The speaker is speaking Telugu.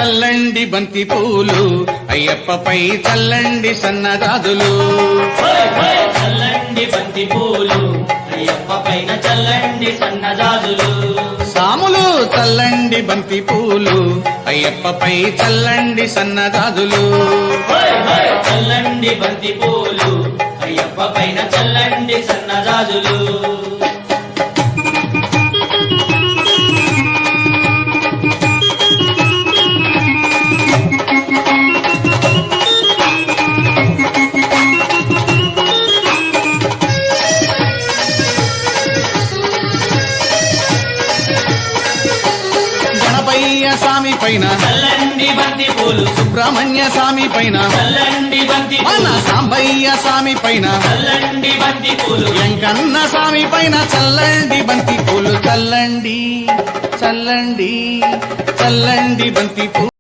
చల్లండి బంతి పూలు అయ్యప్పపై చల్లండి సన్నజాజులు చల్లండి బంతి పూలు అయ్యప్ప పైన చల్లండి సన్నజాజులు సాములు చల్లండి బంతి పూలు అయ్యప్పపై చల్లండి సన్నజాజులు చల్లండి బంతి పూలు అయ్యప్ప పైన చల్లండి సన్నజాజులు గణపయ్య స్వామి పైన చల్లండి బంతి పూలు సుబ్రహ్మణ్య స్వామి పైన చల్లండి బంతి మన పూలు సాంబయ్య స్వామి పైన చల్లండి బంతి పూలు వెంకన్న స్వామి పైన చల్లండి బంతి పూలు చల్లండి చల్లండి చల్లండి బంతి పూలు